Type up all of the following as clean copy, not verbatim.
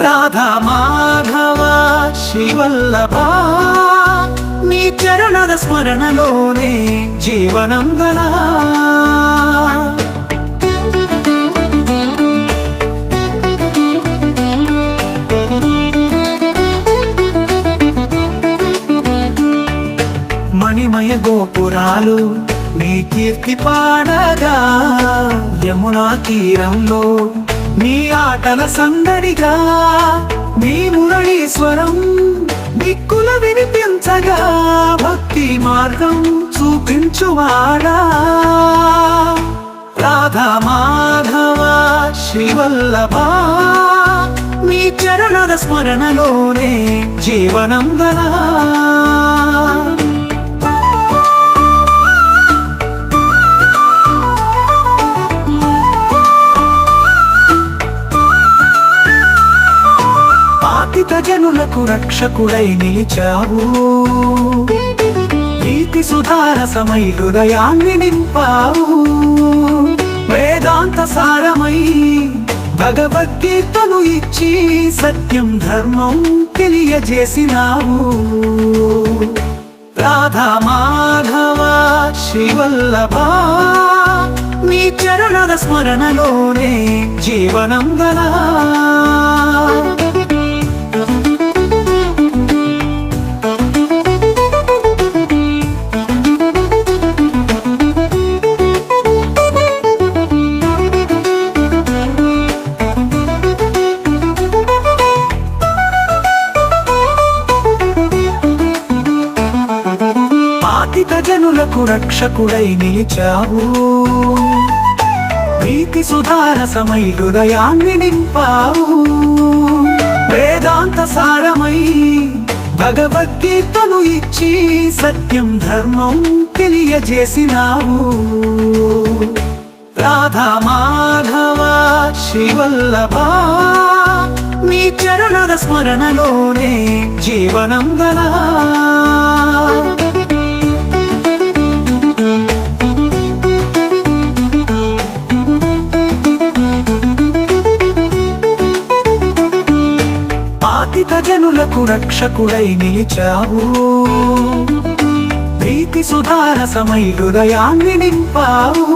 రాధా మాధవ శ్రీవల్లభా నీ చరణద స్మరణలోనే జీవనం గలా మణిమయ గోపురాలు నీ కీర్తి పాడగా యమునా తీరంలో నీ ఆటల సందడిగా నీ మురళీశ్వరం దిక్కుల వినిపించగా భక్తి మార్గం చూపించువాడా రాధా మాధవ శ్రీవల్లభా నీ చరణద స్మరణలోనే జీవనం గలా జనులకు రక్షకుడై నిలిచావు నీతి సుధారసమై హృదయాన్ని నింపావు వేదాంత సారమై భగవద్గీతను ఇచ్చి సత్యం ధర్మం తెలియజేసినావు రాధా మాధవ శ్రీవల్లభా నీ చరణద స్మరణలోనే జీవనం గలా జనులకు రక్షకుడై నిలిచావు నీతి సుధారసమై హృదయాన్ని నింపావు వేదాంత సారమై భగవద్గీతను ఇచ్చి సత్యం ధర్మం తెలియజేసినావు రాధా మాధవ శ్రీవల్లభా నీ చరణద స్మరణలోనే జీవనం గలా జనులకు రక్షకుడై నిలిచావు ప్రీతి సుధారసమై హృదయాన్ని నింపావు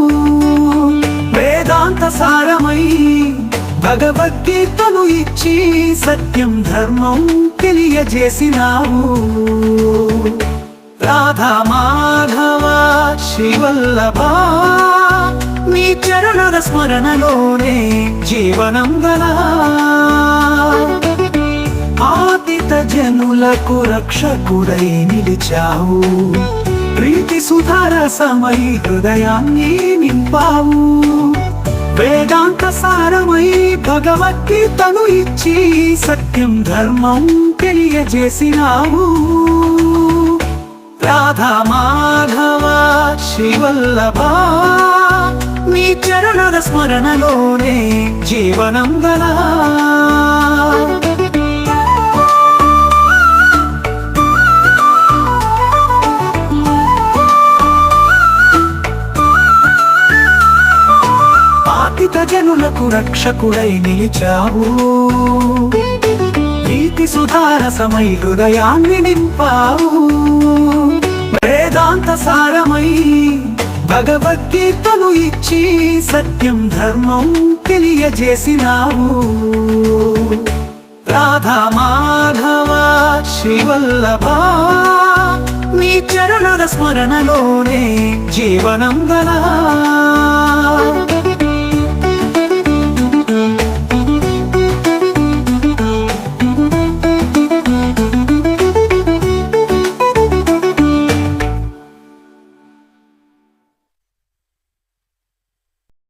వేదాంత సారమై భగవద్గీతను ఇచ్చి సత్యం ధర్మం తెలియజేసినావు రాధా మాధవ శ్రీవల్లభా నీ చరణద స్మరణలోనే జీవనం గలా ఆతిత జనులకు రక్షకుడై నిలిచావు ప్రీతి సుధారసమై హృదయాన్ని నింపావు వేదాంత సారమై భగవద్గీతను ఇచ్చి సత్యం ధర్మం తెలియజేసినావు రాధా మాధవ శ్రీవల్లభా నీ చరణద స్మరణలోనే జీవనం గలా జనులకు రక్షకుడై నిలిచావు నీతి సుధారసమై హృదయాన్ని నింపావు వేదాంత సారమై భగవద్గీతను ఇచ్చి సత్యం ధర్మం తెలియజేసినావు రాధా మాధవ శ్రీవల్లభా నీ చరణద స్మరణలోనే జీవనం గలా